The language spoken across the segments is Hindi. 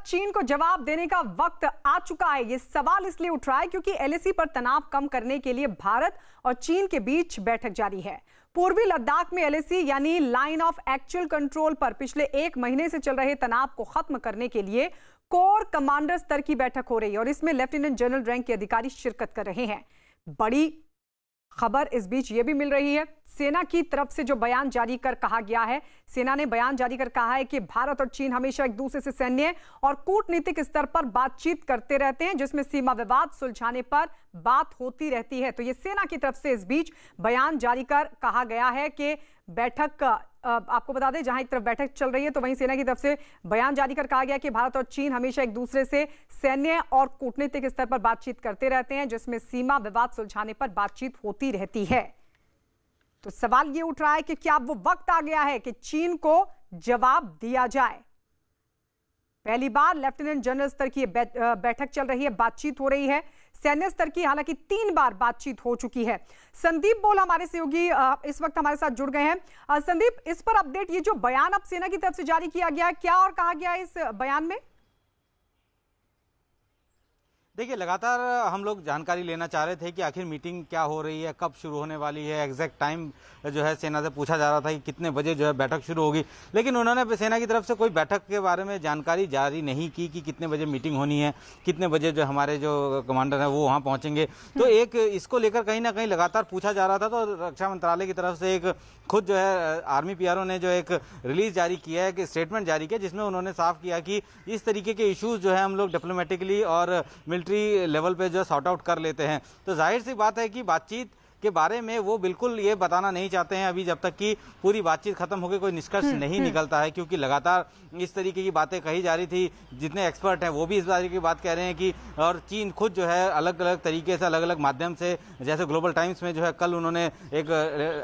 चीन को जवाब देने का वक्त आ चुका है? ये सवाल इसलिए उठ रहा है क्योंकि एलएसी पर तनाव कम करने के लिए भारत और चीन के बीच बैठक जारी है। पूर्वी लद्दाख में एलएसी यानी लाइन ऑफ एक्चुअल कंट्रोल पर पिछले 1 महीने से चल रहे तनाव को खत्म करने के लिए कोर कमांडर स्तर की बैठक हो रही है और इसमें लेफ्टिनेंट जनरल रैंक के अधिकारी शिरकत कर रहे हैं। बड़ी खबर इस बीच ये भी मिल रही है, सेना की तरफ से जो बयान जारी कर कहा गया है, सेना ने बयान जारी कर कहा है कि भारत और चीन हमेशा एक दूसरे से सैन्य और कूटनीतिक स्तर पर बातचीत करते रहते हैं, जिसमें सीमा विवाद सुलझाने पर बात होती रहती है। तो ये सेना की तरफ से इस बीच बयान जारी कर कहा गया है कि बैठक, आपको बता दें जहां एक तरफ बैठक चल रही है तो वहीं सेना की तरफ से बयान जारी कर कहा गया कि भारत और चीन हमेशा एक दूसरे से सैन्य और कूटनीतिक स्तर पर बातचीत करते रहते हैं, जिसमें सीमा विवाद सुलझाने पर बातचीत होती रहती है। तो सवाल ये उठ रहा है कि क्या वो वक्त आ गया है कि चीन को जवाब दिया जाए? पहली बार लेफ्टिनेंट जनरल स्तर की बैठक चल रही है, बातचीत हो रही है। सैन्य स्तर की हालांकि 3 बार बातचीत हो चुकी है। संदीप बोल हमारे सहयोगी इस वक्त हमारे साथ जुड़ गए हैं। संदीप, इस पर अपडेट, ये जो बयान अब सेना की तरफ से जारी किया गया है, क्या और कहा गया है इस बयान में? देखिए, लगातार हम लोग जानकारी लेना चाह रहे थे कि आखिर मीटिंग क्या हो रही है, कब शुरू होने वाली है। एग्जैक्ट टाइम जो है सेना से पूछा जा रहा था कि कितने बजे जो है बैठक शुरू होगी, लेकिन उन्होंने सेना की तरफ से कोई बैठक के बारे में जानकारी जारी नहीं की कि कितने बजे मीटिंग होनी है, कितने बजे जो हमारे जो कमांडर हैं वो वहाँ पहुँचेंगे। तो एक इसको लेकर कहीं ना कहीं लगातार पूछा जा रहा था। तो रक्षा मंत्रालय की तरफ से एक खुद जो है आर्मी पीआरओ ने जो एक रिलीज जारी किया है, कि स्टेटमेंट जारी किया, जिसमें उन्होंने साफ किया कि इस तरीके के इश्यूज जो है हम लोग डिप्लोमेटिकली और मिलिट्री लेवल पे जो सॉर्ट आउट कर लेते हैं। तो जाहिर सी बात है कि बातचीत के बारे में वो बिल्कुल ये बताना नहीं चाहते हैं अभी, जब तक कि पूरी बातचीत खत्म होकर कोई निष्कर्ष नहीं निकलता है, क्योंकि लगातार इस तरीके की बातें कही जा रही थी। जितने एक्सपर्ट हैं वो भी इस बारे की बात कह रहे हैं कि, और चीन खुद जो है अलग अलग तरीके से, अलग अलग माध्यम से, जैसे ग्लोबल टाइम्स में जो है कल उन्होंने एक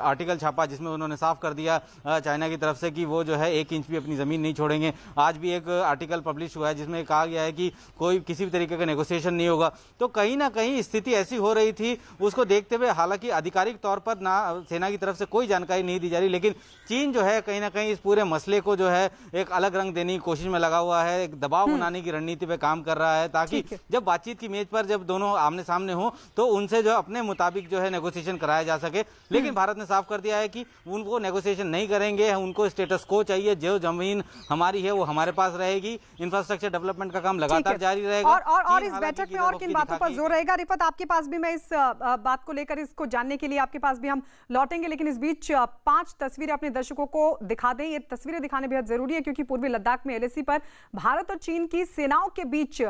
आर्टिकल छापा जिसमें उन्होंने साफ कर दिया चाइना की तरफ से कि वो जो है 1 इंच भी अपनी जमीन नहीं छोड़ेंगे। आज भी एक आर्टिकल पब्लिश हुआ है जिसमें कहा गया है कि कोई किसी भी तरीके का नेगोशिएशन नहीं होगा। तो कहीं ना कहीं स्थिति ऐसी हो रही थी, उसको देखते हुए हालांकि आधिकारिक तौर पर ना सेना की तरफ से कोई जानकारी नहीं दी जा रही, लेकिन चीन जो है कहीं ना कहीं इस पूरे मसले को जो है एक अलग रंग देने की कोशिश में लगा हुआ है, एक दबाव बनाने की रणनीति पे काम कर रहा है, ताकि जब बातचीत की मेज पर जब दोनों आमने सामने हो तो उनसे जो अपने मुताबिक जो है नेगोशिएशन कराया जा सके। लेकिन भारत ने साफ कर दिया है कि उनको नेगोशिएशन नहीं करेंगे, उनको स्टेटस को चाहिए, जो जमीन हमारी है वो हमारे पास रहेगी, इंफ्रास्ट्रक्चर डेवलपमेंट का काम लगातार जारी रहेगा। और इस बैठक में और किन बातों पर जोर रहेगा? रिफत, आपके पास भी मैं इस बात को लेकर, इसको जानने के लिए आपके पास भी हम लौटेंगे, लेकिन इस बीच 5 तस्वीरें अपने दर्शकों को दिखा दें। ये तस्वीरें दिखाने बेहद जरूरी है क्योंकि पूर्वी लद्दाख में एलएसी पर भारत और चीन की सेनाओं के बीच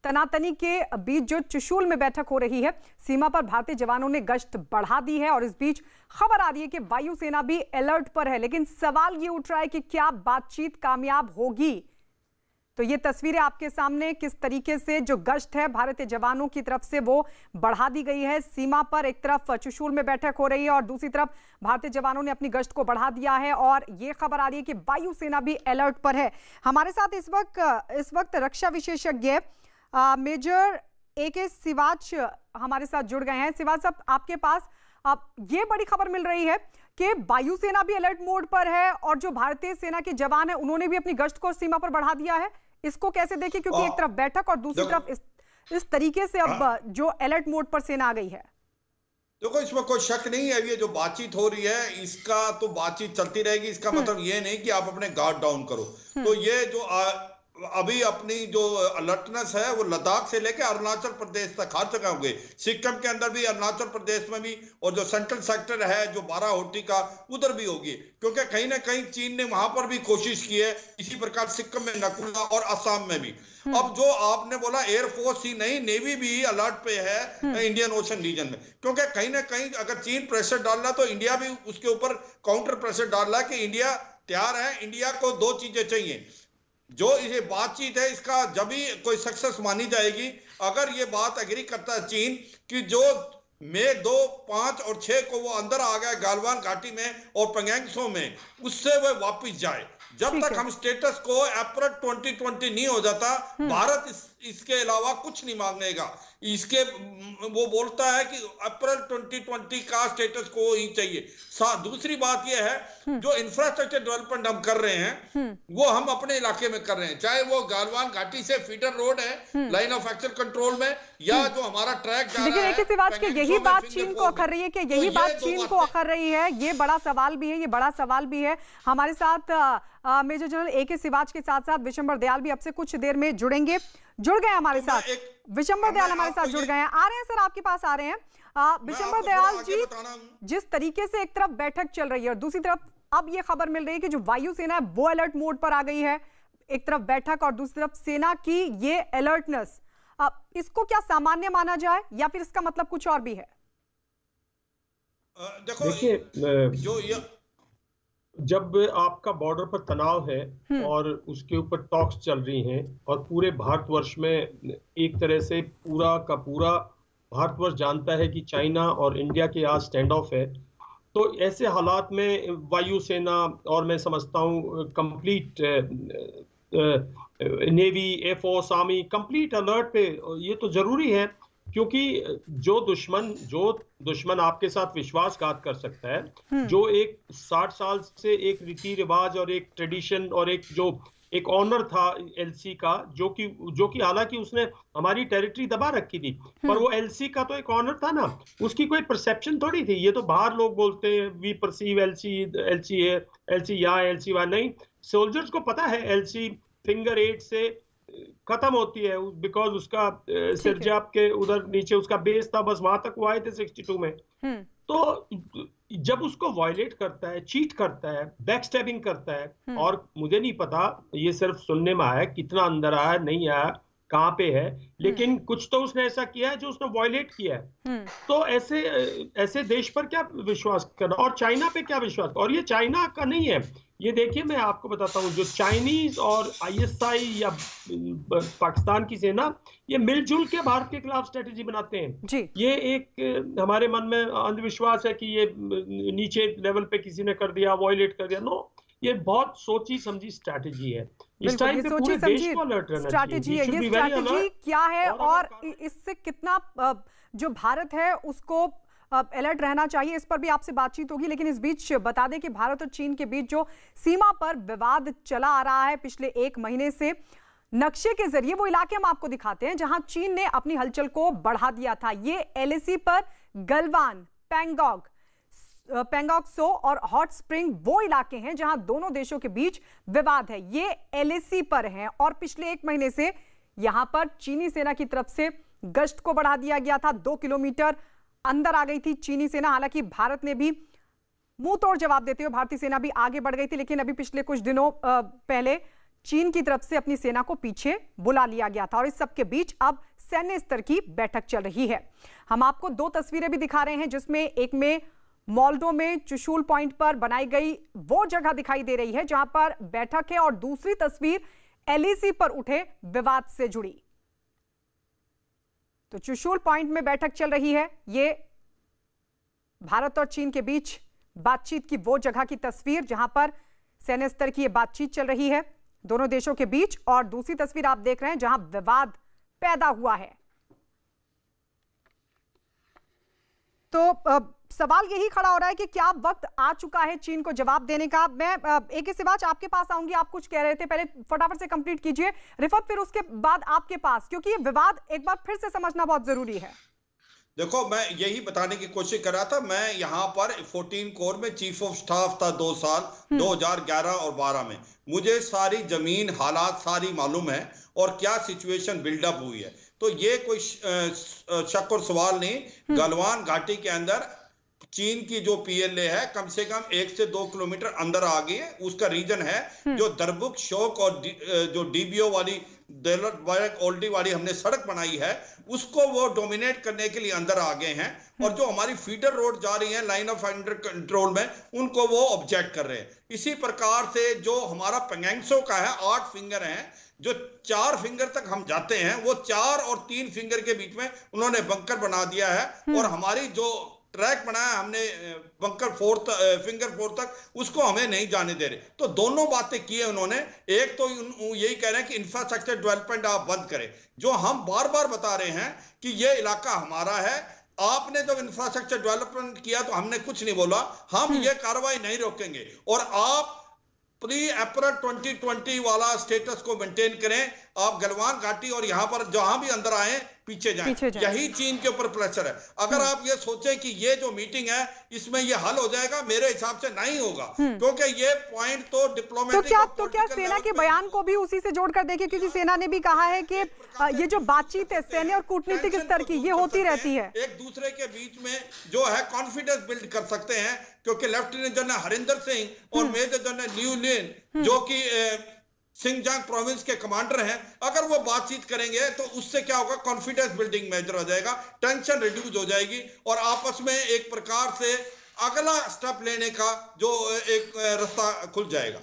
तनातनी के बीच जो चुशूल में बैठक हो रही है, सीमा पर भारतीय जवानों ने गश्त बढ़ा दी है और इस बीच खबर आ रही है कि वायुसेना भी अलर्ट पर है। लेकिन सवाल ये उठ रहा है कि क्या बातचीत कामयाब होगी? तो ये तस्वीरें आपके सामने, किस तरीके से जो गश्त है भारतीय जवानों की तरफ से वो बढ़ा दी गई है। सीमा पर एक तरफ चुशूल में बैठक हो रही है और दूसरी तरफ भारतीय जवानों ने अपनी गश्त को बढ़ा दिया है और ये खबर आ रही है कि वायुसेना भी अलर्ट पर है। हमारे साथ इस वक्त रक्षा विशेषज्ञ मेजर AK सिवाच हमारे साथ जुड़ गए हैं। सिवाच साहब, आपके पास अब ये बड़ी खबर मिल रही है कि वायुसेना भी अलर्ट मोड पर है और जो भारतीय सेना के जवान हैं उन्होंने भी अपनी गश्त को सीमा पर बढ़ा दिया है। इसको कैसे देखें, क्योंकि एक तरफ बैठक और दूसरी तरफ इस तरीके से अब जो अलर्ट मोड पर सेना आ गई है? देखो, इसमें कोई शक नहीं है, ये जो बातचीत हो रही है इसका तो बातचीत चलती रहेगी। इसका मतलब ये नहीं कि आप अपने गार्ड डाउन करो। तो ये जो अभी अपनी जो अलर्टनेस है वो लद्दाख से लेकर अरुणाचल प्रदेश तक हर जगह होंगे। सिक्किम के अंदर भी, अरुणाचल प्रदेश में भी, और जो सेंट्रल सेक्टर है जो बाराहोटी का, उधर भी होगी, क्योंकि कहीं ना कहीं चीन ने वहां पर भी कोशिश की है। इसी प्रकार सिक्किम में, नकुला और असम में भी। अब जो आपने बोला एयरफोर्स ही नहीं, नेवी भी अलर्ट पे है इंडियन ओशन रीजन में, क्योंकि कहीं ना कहीं अगर चीन प्रेशर डाल रहा तो इंडिया भी उसके ऊपर काउंटर प्रेशर डाल रहा है कि इंडिया तैयार है। इंडिया को 2 चीजें चाहिए। जो ये बातचीत है इसका जब भी कोई सक्सेस मानी जाएगी, अगर ये बात एग्री करता है चीन कि जो मई 2, 5 और 6 को वो अंदर आ गया गालवान घाटी में और पंगेंगसो में, उससे वो वापस जाए। जब तक हम स्टेटस को अप्रैल 2020 नहीं हो जाता, भारत इसके अलावा कुछ नहीं मांगेगा। इसके वो बोलता है कि अप्रैल 2020 का स्टेटस को ही चाहिए। दूसरी बात यह है जो इंफ्रास्ट्रक्चर डेवलपमेंट हम कर रहे हैं वो हम अपने इलाके में कर रहे हैं, चाहे वो गालवान घाटी से फीडर रोड है लाइन ऑफ एक्शन कंट्रोल में, या जो हमारा ट्रैक जा रहा है। यही बात चीन को अखर रही है कि यही बात चीन को अखर रही है, ये बड़ा सवाल भी है, ये बड़ा सवाल भी है। हमारे साथ मेजर जनरल AK सिवाच के साथ साथ विशंबर दयाल भी अब से कुछ देर में जुड़ गए हमारे साथ। विशंबर दयाल हमारे साथ जुड़ गए हैं, आ रहे हैं सर, आपके पास आ रहे हैं। विशंबर दयाल जी, जिस तरीके से एक तरफ बैठक चल रही है और दूसरी तरफ अब ये खबर मिल रही है कि जो वायुसेना है वो अलर्ट मोड पर आ गई है, एक तरफ बैठक और दूसरी तरफ सेना की ये अलर्टनेस, इसको क्या सामान्य माना जाए या फिर इसका मतलब कुछ और भी है? देखिए, जब आपका बॉर्डर पर तनाव है और उसके ऊपर टॉक्स चल रही हैं और पूरे भारतवर्ष में एक तरह से पूरा का पूरा भारतवर्ष जानता है कि चाइना और इंडिया के आज स्टैंड ऑफ है, तो ऐसे हालात में वायुसेना और मैं समझता हूँ complete navy, air force, army complete alert पे, ये तो जरूरी है क्योंकि जो दुश्मन आपके साथ विश्वासघात कर सकता है, जो एक 60 साल से एक रीति रिवाज और एक ट्रेडिशन और एक ऑनर था LC का, जो कि हालांकि उसने हमारी टेरिटरी दबा रखी थी, पर वो LC का तो एक ऑनर था ना, उसकी कोई परसेप्शन थोड़ी थी। ये तो बाहर लोग बोलते हैं वी परसीव LC है, LC यहाँ, LC वहाँ, नहीं, सोल्जर्स को पता है LC फिंगर 8 से खत्म होती है, बिकॉज उसका सिरजाप के उधर नीचे उसका बेस था, बस वहां तक वो आए थे 62 में। तो जब उसको वायलेट करता है, चीट करता है, बैकस्टैबिंग करता है, और मुझे नहीं पता, ये सिर्फ सुनने में आया, कितना अंदर आया नहीं आया, कहाँ पे है, लेकिन कुछ तो उसने ऐसा किया है जो उसने वायलेट किया है। तो ऐसे देश पर क्या विश्वास करना और चाइना पे क्या विश्वास, और ये चाइना का नहीं है, ये देखिए मैं आपको बताता हूँ, जो चाइनीज और ISI या पाकिस्तान की सेना ये मिलजुल के भारत के खिलाफ स्ट्रेटेजी बनाते हैं जी। ये एक हमारे मन में अंधविश्वास है कि ये नीचे लेवल पे किसी ने कर दिया, वायलेट कर दिया, नो, ये बहुत सोची समझी स्ट्रैटेजी है। इस टाइम पे पूरे देश को अलर्ट रहना स्ट्रैटेजी है। ये स्ट्रैटेजी क्या है और इससे कितना जो भारत है उसको अलर्ट रहना चाहिए, इस पर भी आपसे बातचीत होगी। लेकिन इस बीच बता दें कि भारत और चीन के बीच जो सीमा पर विवाद चला आ रहा है पिछले 1 महीने से, नक्शे के जरिए वो इलाके हम आपको दिखाते हैं जहां चीन ने अपनी हलचल को बढ़ा दिया था। ये LAC पर गलवान, पेंगोंग सो और हॉट स्प्रिंग वो इलाके हैं जहां दोनों देशों के बीच विवाद है। ये LAC पर हैं और पिछले 1 महीने से यहां पर चीनी सेना की तरफ से गश्त को बढ़ा दिया गया था। 2 किलोमीटर अंदर आ गई थी चीनी सेना। हालांकि भारत ने भी मुंह तोड़ जवाब देते हुए भारतीय सेना भी आगे बढ़ गई थी, लेकिन अभी पिछले कुछ दिनों पहले चीन की तरफ से अपनी सेना को पीछे बुला लिया गया था और इस सब के बीच अब सैन्य स्तर की बैठक चल रही है। हम आपको 2 तस्वीरें भी दिखा रहे हैं, जिसमें एक में मोल्डो में चुशूल पॉइंट पर बनाई गई वो जगह दिखाई दे रही है जहां पर बैठक है, और दूसरी तस्वीर LAC पर उठे विवाद से जुड़ी। तो चुशूल पॉइंट में बैठक चल रही है, ये भारत और चीन के बीच बातचीत की वो जगह की तस्वीर जहां पर सैन्य स्तर की ये बातचीत चल रही है दोनों देशों के बीच, और दूसरी तस्वीर आप देख रहे हैं जहां विवाद पैदा हुआ है। तो सवाल यही खड़ा हो रहा है कि क्या वक्त आ चुका है चीन को जवाब देने का। मैं AK सिवाच आपके पास आऊंगी, आप कुछ कह रहे थे, पहले फटाफट से कंप्लीट कीजिए रिफत, फिर उसके बाद आपके पास, क्योंकि ये विवाद एक बार फिर से समझना बहुत जरूरी है। देखो, मैं यही बताने की कोशिश कर रहा था, मैं यहाँ पर 14 कोर में चीफ ऑफ स्टाफ था 2 साल 2011 और 12 में। मुझे सारी जमीन हालात सारी मालूम है और क्या सिचुएशन बिल्डअप हुई है। तो ये कोई शक और सवाल नहीं, गलवान घाटी के अंदर चीन की जो PLA है कम से कम 1 से 2 किलोमीटर अंदर आ गई है। उसका रीजन है जो दरबुक शोक और जो DBO वाली ओल्डी वाली हमने सड़क बनाई है उसको वो डोमिनेट करने के लिए अंदर आ गए हैं, और जो हमारी फीडर रोड जा रही है लाइन ऑफ अंडर कंट्रोल में उनको वो ऑब्जेक्ट कर रहे हैं। इसी प्रकार से जो हमारा पेंगोंग सो का है 8 फिंगर हैं, जो 4 फिंगर तक हम जाते हैं वो 4 और 3 फिंगर के बीच में उन्होंने बंकर बना दिया है, और हमारी जो ट्रैक बनाया हमने फिंगर फोर तक, उसको हमें नहीं जाने दे रहे। तो दोनों बातें की है उन्होंने। एक तो यही कह रहे हैं कि इंफ्रास्ट्रक्चर डेवलपमेंट आप बंद करें, जो हम बार बार बता रहे हैं कि ये इलाका हमारा है। आपने जब इंफ्रास्ट्रक्चर डेवलपमेंट किया तो हमने कुछ नहीं बोला, हम ये कार्रवाई नहीं रोकेंगे। और आप प्री अप्रैल 2020 वाला स्टेटस को मेंटेन करें। आप गलवान घाटी और यहां पर जहां भी अंदर आए पीछे जाएं। यही चीन के ऊपर प्रेशर है। अगर आप ये सोचें कि ये जो मीटिंग है इसमें ये हल हो जाएगा, मेरे हिसाब से नहीं होगा, क्योंकि ये पॉइंट तो डिप्लोमेटिक तो क्या सेना के बयान को भी उसी से जोड़कर देखिए, क्योंकि सेना ने भी कहा है कि ये जो बातचीत है सैन्य और कूटनीतिक स्तर की, ये होती रहती है। एक दूसरे के बीच में जो है कॉन्फिडेंस बिल्ड कर सकते हैं, क्योंकि लेफ्टिनेंट जनरल हरिंदर सिंह और मेजर जनरल न्यू लिन जो कि सिंगजांग प्रोविंस के कमांडर हैं, अगर वो बातचीत करेंगे तो उससे क्या होगा, कॉन्फिडेंस बिल्डिंग मेजर हो जाएगा, टेंशन रिड्यूस हो जाएगी और आपस में एक प्रकार से अगला स्टेप लेने का जो एक रास्ता खुल जाएगा।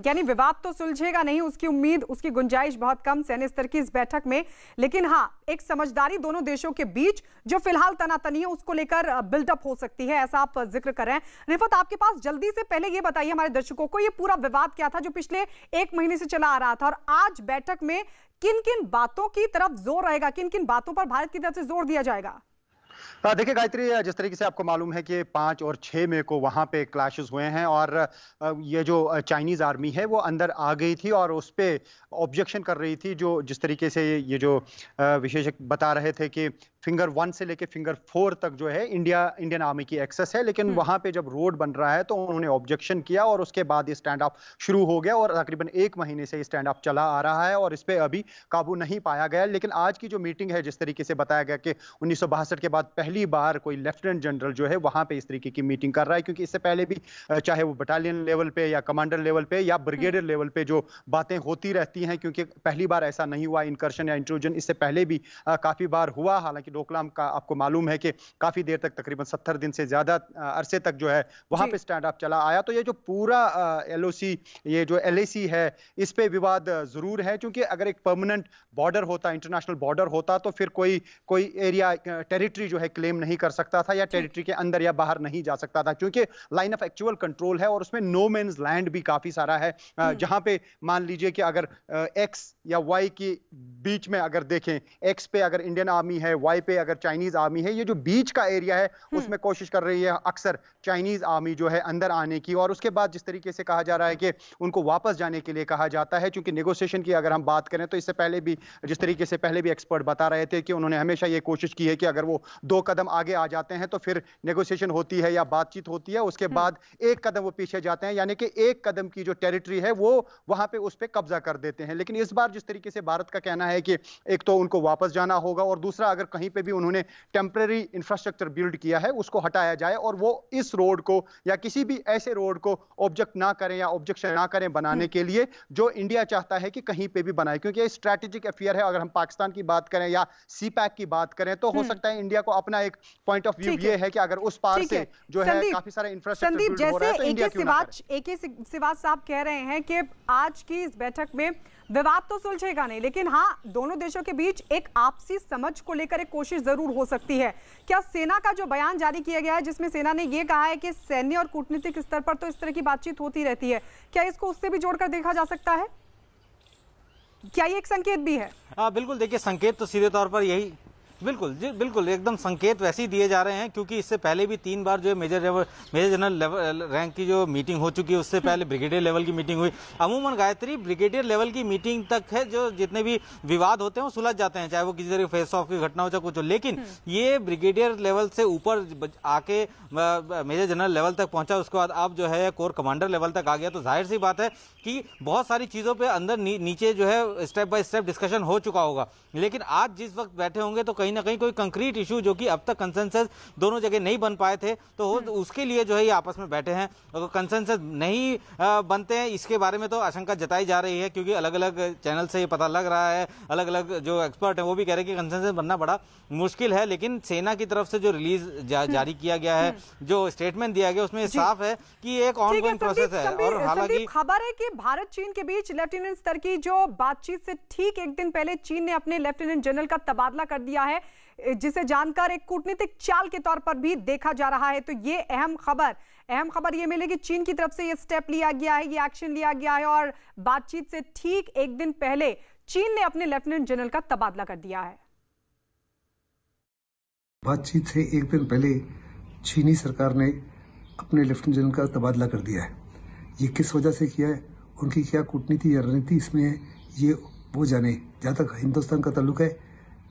यानी विवाद तो सुलझेगा नहीं, उसकी उम्मीद, उसकी गुंजाइश बहुत कम सैन्य स्तर की इस बैठक में। लेकिन हाँ, एक समझदारी दोनों देशों के बीच जो फिलहाल तनातनी है उसको लेकर बिल्डअप हो सकती है, ऐसा आप जिक्र कर रहे हैं। रिफत, आपके पास जल्दी से पहले ये बताइए हमारे दर्शकों को, ये पूरा विवाद क्या था जो पिछले 1 महीने से चला आ रहा था, और आज बैठक में किन किन बातों की तरफ जोर रहेगा, किन किन बातों पर भारत की तरफ से जोर दिया जाएगा? देखिए गायत्री, जिस तरीके से आपको मालूम है कि 5 और 6 मई को वहां पे क्लैशेस हुए हैं और ये जो चाइनीज आर्मी है वो अंदर आ गई थी और उस पे ऑब्जेक्शन कर रही थी। जो जिस तरीके से ये जो विशेषज्ञ बता रहे थे कि फिंगर 1 से लेके फिंगर 4 तक जो है इंडियन आर्मी की एक्सेस है, लेकिन वहां पे जब रोड बन रहा है तो उन्होंने ऑब्जेक्शन किया और उसके बाद ये स्टैंड अप शुरू हो गया और तकरीबन 1 महीने से ये स्टैंड अप चला आ रहा है और इस पे अभी काबू नहीं पाया गया। लेकिन आज की जो मीटिंग है, जिस तरीके से बताया गया कि 1962 के बाद पहली बार कोई लेफ्टिनेंट जनरल जो है वहां पे इस तरीके की मीटिंग कर रहा है, क्योंकि इससे पहले भी चाहे वो बटालियन लेवल पे या कमांडर लेवल पे या ब्रिगेडियर लेवल पे जो बातें होती रहती हैं, क्योंकि पहली बार ऐसा नहीं हुआ इनकर्शन या इंट्रूजन, इससे पहले भी काफी बार हुआ। हालांकि डोकलाम का आपको मालूम है कि काफी देर तक, तकरीबन 70 दिन से ज्यादा अरसे तक जो है वहां पे स्टैंड अप चला आया। तो ये जो पूरा LOC, ये जो LAC है, इस पे विवाद जरूर है, क्योंकि अगर एक परमानेंट बॉर्डर होता, इंटरनेशनल बॉर्डर होता, तो फिर कोई एरिया, टेरिटरी जो है क्लेम नहीं कर सकता था या टेरिटरी के अंदर या बाहर नहीं जा सकता था, क्योंकि लाइन ऑफ एक्चुअल कंट्रोल है और उसमें नो मेन्स लैंड भी काफी सारा है। जहां पे मान लीजिए कि अगर X या Y के बीच में अगर देखें, X पे अगर इंडियन आर्मी है, Y पे अगर चाइनीज आर्मी है, ये जो बीच का एरिया है उसमें कोशिश कर रही है अक्सर चाइनीज आर्मी जो है अंदर आने की। और उसके बाद जिस तरीके से कहा जा रहा है कि उनको वापस जाने के लिए कहा जाता है, क्योंकि नेगोशिएशन की अगर हम बात करें तो इससे पहले भी, जिस तरीके से पहले भी एक्सपर्ट बता रहे थे कि उन्होंने हमेशा ये कोशिश की है कि अगर वो 2 कदम आगे आ जाते हैं तो फिर नेगोशिएशन होती है या बातचीत होती है, उसके बाद 1 कदम वो पीछे जाते हैं, यानी कि 1 कदम की जो टेरिटरी है वो वहां पे उस पे कब्जा कर देते हैं। लेकिन इस बार जिस तरीके से भारत का कहना है कि एक तो उनको वापस जाना होगा और दूसरा अगर कहीं पे भी उन्होंने टेम्परेरी इंफ्रास्ट्रक्चर बिल्ड किया है उसको हटाया जाए और वो इस रोड को या किसी भी ऐसे रोड को ऑब्जेक्ट ना करें या ऑब्जेक्शन ना करें बनाने के लिए जो इंडिया चाहता है कि कहीं पे भी बनाए, क्योंकि ये स्ट्रैटेजिक अफेयर है। अगर हम पाकिस्तान की बात करें या CPAC की बात करें तो हो सकता है इंडिया को अपना एक पॉइंट ऑफ व्यू ये है कि अगर उस पार से जो है काफी सारा इंफ्रास्ट्रक्चर बिल्ड हो रहा है तो इंडिया क्यों ना करे। AK सिवाच साहब कह रहे हैं कि आज की इस बैठक में विवाद तो सुलझेगा नहीं, लेकिन हाँ, दोनों देशों के बीच एक आपसी समझ को लेकर एक कोशिश जरूर हो सकती है। क्या सेना का जो बयान जारी किया गया है जिसमें सेना ने यह कहा है कि सैन्य और कूटनीतिक स्तर पर तो इस तरह की बातचीत होती रहती है, क्या इसको उससे भी जोड़कर देखा जा सकता है? क्या ये एक संकेत भी है? बिल्कुल, देखिए संकेत तो सीधे तौर पर यही, बिल्कुल जी, बिल्कुल एकदम संकेत वैसे ही दिए जा रहे हैं, क्योंकि इससे पहले भी 3 बार जो मेजर जनरल रैंक की जो मीटिंग हो चुकी है, उससे पहले ब्रिगेडियर लेवल की मीटिंग हुई। अमूमन गायत्री ब्रिगेडियर लेवल की मीटिंग तक है जो जितने भी विवाद होते हैं वो सुलझ जाते हैं, चाहे वो किसी तरह फेस ऑफ की घटना हो चाहे कुछ हो। लेकिन ये ब्रिगेडियर लेवल से ऊपर आके मेजर जनरल लेवल तक पहुंचा, उसके बाद अब जो है कोर कमांडर लेवल तक आ गया, तो जाहिर सी बात है कि बहुत सारी चीजों पर अंदर नीचे जो है स्टेप बाय स्टेप डिस्कशन हो चुका होगा। लेकिन आज जिस वक्त बैठे होंगे तो कहीं ना कहीं कोई कंक्रीट इशू जो कि अब तक कंसेंसस दोनों जगह नहीं बन पाए थे, तो उसके लिए जो है ये आपस में बैठे हैं। अगर कंसेंसस नहीं बनते हैं, इसके बारे में तो आशंका जताई जा रही है, क्योंकि अलग अलग चैनल से ये पता लग रहा है, अलग अलग जो एक्सपर्ट हैं वो भी कह रहे हैं कि कंसेंसस बनना बड़ा मुश्किल है। लेकिन सेना की तरफ से जो रिलीज जारी किया गया है, जो स्टेटमेंट दिया गया, उसमें साफ है कि एक ऑनगोइंग प्रोसेस है। और हालांकि खबर है कि भारत चीन के बीच लेफ्टिनेंट स्तर की जो बातचीत से ठीक 1 दिन पहले चीन ने अपने लेफ्टिनेंट जनरल का तबादला कर दिया है है, जिसे जानकर एक कूटनीतिक चाल के तौर पर भी देखा जा रहा है। तो ये अहम खबर ये मिलेगी, चीन की तरफ से ये स्टेप लिया गया है, ये एक्शन लिया गया है और बातचीत से ठीक एक दिन पहले चीन ने अपने लेफ्टिनेंट जनरल का तबादला कर दिया है। बातचीत से एक दिन पहले चीनी सरकार ने अपने लेफ्टिनेंट जनरल का तबादला कर दिया है। ये किस वजह से किया है, उनकी क्या कूटनीति या रणनीति इसमें है, ये वो जाने। जहाँ तक हिंदुस्तान का ताल्लुक है,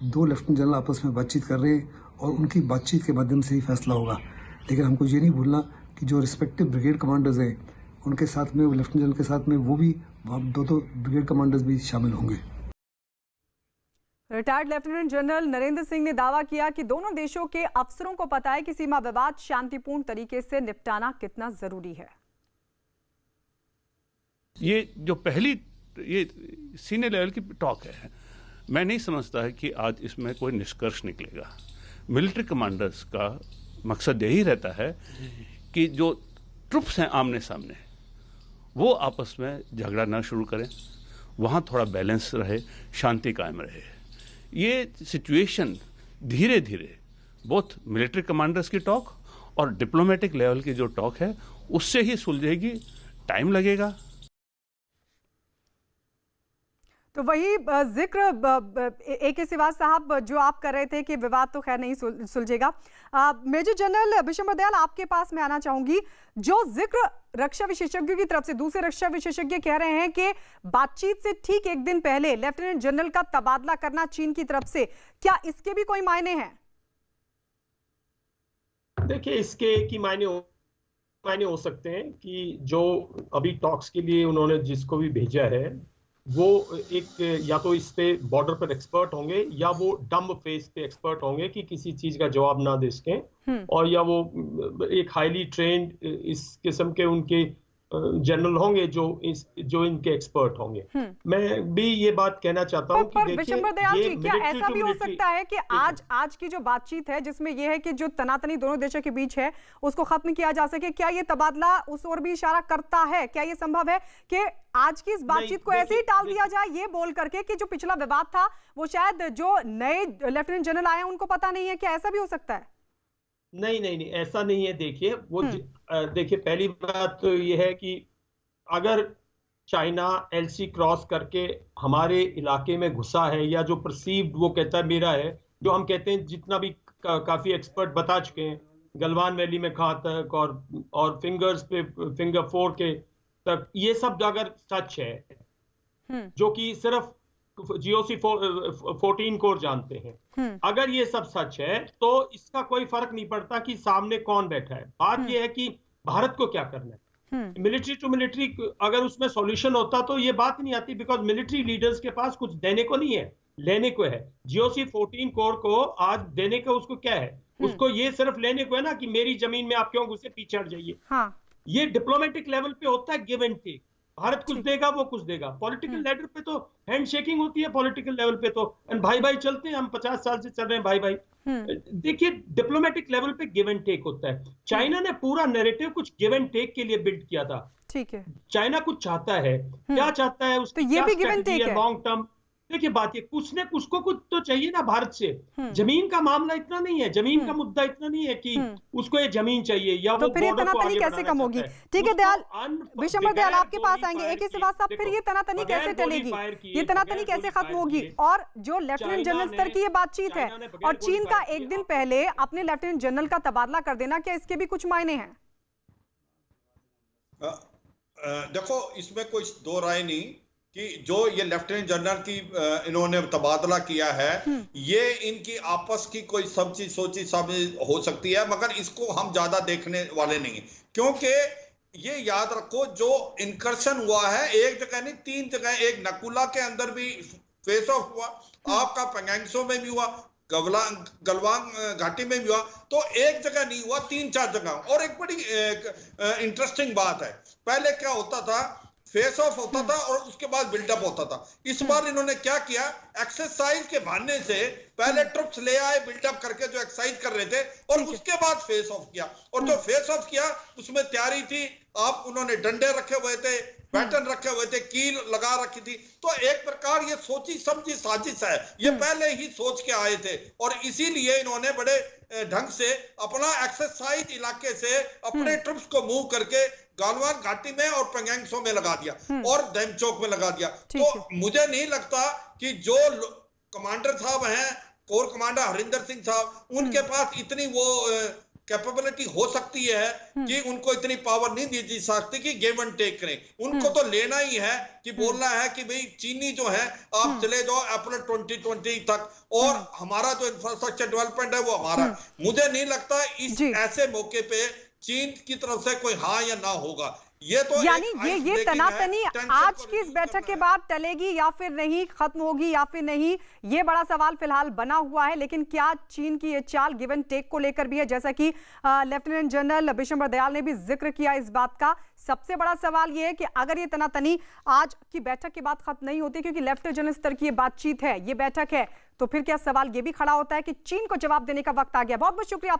दो लेफ्टिनेंट जनरल आपस में बातचीत कर रहे हैं और उनकी बातचीत के माध्यम से ही फैसला होगा। लेकिन हमको ये नहीं भूलना कि जो रिस्पेक्टिव ब्रिगेड कमांडर्स हैं, उनके साथ में, लेफ्टिनेंट जनरल के साथ में, वो भी दो ब्रिगेड कमांडर्स भी शामिल होंगे। Retired lieutenant general Narendra Singh ने दावा किया कि दोनों देशों के अफसरों को पता है कि सीमा विवाद शांतिपूर्ण तरीके से निपटाना कितना जरूरी है। ये जो पहली ये सीनियर लेवल की टॉक है, मैं नहीं समझता है कि आज इसमें कोई निष्कर्ष निकलेगा। मिलिट्री कमांडर्स का मकसद यही रहता है कि जो ट्रुप्स हैं आमने सामने, वो आपस में झगड़ा ना शुरू करें, वहाँ थोड़ा बैलेंस रहे, शांति कायम रहे। ये सिचुएशन धीरे धीरे बोथ मिलिट्री कमांडर्स की टॉक और डिप्लोमेटिक लेवल की जो टॉक है उससे ही सुलझेगी, टाइम लगेगा। तो वही जिक्र AK श्रीवास साहब जो आप कर रहे थे कि विवाद तो खैर नहीं सुलझेगा। मेजर जनरल विशंबर दयाल, आपके पास मैं आना चाहूंगी। जो जिक्र रक्षा विशेषज्ञों की तरफ से, दूसरे रक्षा विशेषज्ञ कह रहे हैं कि बातचीत से ठीक एक दिन पहले लेफ्टिनेंट जनरल का तबादला करना चीन की तरफ से, क्या इसके भी कोई मायने हैं? देखिए, इसके एक ही मायने हो सकते हैं कि जो अभी टॉक्स के लिए उन्होंने जिसको भी भेजा है, वो एक या तो इस पे बॉर्डर पर एक्सपर्ट होंगे या वो डम्ब फेस पे एक्सपर्ट होंगे कि किसी चीज का जवाब ना दे सकें, और या वो एक हाईली ट्रेन्ड इस किस्म के उनके जनरल होंगे जो इनके एक्सपर्ट होंगे। मैं भी ये बात कहना चाहता हूँ कि देखिए, विशंबर दयाल जी, क्या ऐसा भी हो सकता है कि आज की जो बातचीत है, जिसमें यह है कि जो तनातनी दोनों देशों के बीच है उसको खत्म किया जा सके, क्या ये तबादला उस ओर भी इशारा करता है? क्या ये संभव है कि आज की इस बातचीत को ऐसे ही टाल दिया जाए, ये बोल करके कि जो पिछला विवाद था वो शायद जो नए लेफ्टिनेंट जनरल आए हैं उनको पता नहीं है? क्या ऐसा भी हो सकता है? नहीं, ऐसा नहीं है। देखिए, वो देखिए, पहली बात तो ये है कि अगर चाइना LC क्रॉस करके हमारे इलाके में घुसा है, या जो परसीव्ड वो कहता है मेरा है, जो हम कहते हैं, जितना भी काफी एक्सपर्ट बता चुके हैं, गलवान वैली में कहाँ तक और फिंगर 4 के तक, ये सब अगर सच है, जो कि सिर्फ GOC 14 कोर जानते हैं, अगर ये सब सच है तो इसका कोई फर्क नहीं पड़ता कि सामने कौन बैठा है। बात ये है कि भारत को क्या करना है। मिलिट्री टू मिलिट्री अगर उसमें सॉल्यूशन होता तो ये बात नहीं आती, बिकॉज मिलिट्री लीडर्स के पास कुछ देने को नहीं है, लेने को है। GOC 14 कोर को आज देने को उसको क्या है? उसको ये सिर्फ लेने को है ना कि मेरी जमीन में आप क्यों घुसे, पीछे हट जाइए। ये डिप्लोमेटिक लेवल पे होता है गिव एंड टेक। भारत कुछ देगा, वो कुछ देगा। पॉलिटिकल लेवल पे तो हैंडशेकिंग होती है, पॉलिटिकल लेवल पे तो भाई चलते हैं, हम 50 साल से चल रहे हैं भाई। देखिए, डिप्लोमेटिक लेवल पे गिव एंड टेक होता है। चाइना ने पूरा नैरेटिव कुछ गिव एंड टेक के लिए बिल्ड किया था। ठीक है, चाइना कुछ चाहता है, क्या चाहता है उसकी, तो ये भी गिव एंड टेक है लॉन्ग टर्म। देखिए, बात ये उसको कुछ तो चाहिए ना भारत से। जमीन का मामला इतना नहीं है, जमीन का मुद्दा इतना नहीं है कि उसको ये जमीन चाहिए या तो वो फिर ये तनातनी कैसे कम होगी? ठीक है दयाल, विशंबर दयाल आपके पास आएंगे। AK श्रीवास साहब, फिर ये तनातनी कैसे टलेगी, ये तनातनी कैसे खत्म होगी? और जो लेफ्टिनेंट जनरल स्तर की ये बातचीत है और चीन का एक दिन पहले अपने लेफ्टिनेंट जनरल का तबादला कर देना, क्या इसके भी कुछ मायने हैं? देखो, इसमें कोई दो राय नहीं कि जो ये लेफ्टिनेंट जनरल की इन्होंने तबादला किया है, ये इनकी आपस की कोई सब चीज सोची समझी हो सकती है, मगर इसको हम ज्यादा देखने वाले नहीं, क्योंकि ये याद रखो, जो इनकर्शन हुआ है एक जगह नहीं 3 जगह, एक नकुला के अंदर भी फेस ऑफ हुआ, आपका पेंगोंग में भी हुआ, गलवान घाटी में भी हुआ, तो एक जगह नहीं हुआ, 3-4 जगह। और एक बड़ी इंटरेस्टिंग बात है, पहले क्या होता था, फेस ऑफ होता था और उसके बाद बिल्डअप होता था। इस बार इन्होंने क्या किया, एक्सरसाइज के बहाने से पहले ट्रुप्स ले आए बिल्डअप करके जो एक्सरसाइज कर रहे थे, और उसके बाद फेस ऑफ किया। और जो फेस ऑफ किया उसमें तैयारी थी, आप उन्होंने डंडे रखे हुए थे, पैटर्न रखे हुए थे, कील लगा रखी थी। तो एक प्रकार ये सोची समझी साजिश है, ये पहले ही सोच के आए थे और इसीलिए इन्होंने बड़े ढंग से अपना एक्सरसाइज इलाके से अपने ट्रुप्स को मूव करके गालवान घाटी में और पेंगेंगसो में लगा दिया और डेमचौक में लगा दिया। तो मुझे नहीं लगता कि जो कमांडर साहब हैं, कोर कमांडर हरिंदर सिंह साहब, उनके पास इतनी वो कैपेबिलिटी हो सकती है कि उनको इतनी पावर नहीं दी जा सकती कि गिव एंड टेक करें। उनको तो लेना ही है कि बोलना है कि भाई चीनी जो है आप चले जाओ अप्रैल 2020 तक और हमारा जो इंफ्रास्ट्रक्चर डेवलपमेंट है वो हमारा। मुझे नहीं लगता इस ऐसे मौके पे चीन की तरफ से कोई हाँ या ना होगा। ये तो यानी ये तनातनी आज की इस बैठक के बाद टलेगी या फिर नहीं, खत्म होगी या फिर नहीं, ये बड़ा सवाल फिलहाल बना हुआ है। लेकिन क्या चीन की ये चाल गिव एंड टेक को लेकर भी है, जैसा कि लेफ्टिनेंट जनरल बिशंबर दयाल ने भी जिक्र किया इस बात का। सबसे बड़ा सवाल ये है कि अगर ये तनातनी आज की बैठक के बाद खत्म नहीं होती, क्योंकि लेफ्टिनेंट जनरल स्तर की ये बातचीत है, ये बैठक है, तो फिर क्या सवाल ये भी खड़ा होता है कि चीन को जवाब देने का वक्त आ गया। बहुत बहुत शुक्रिया।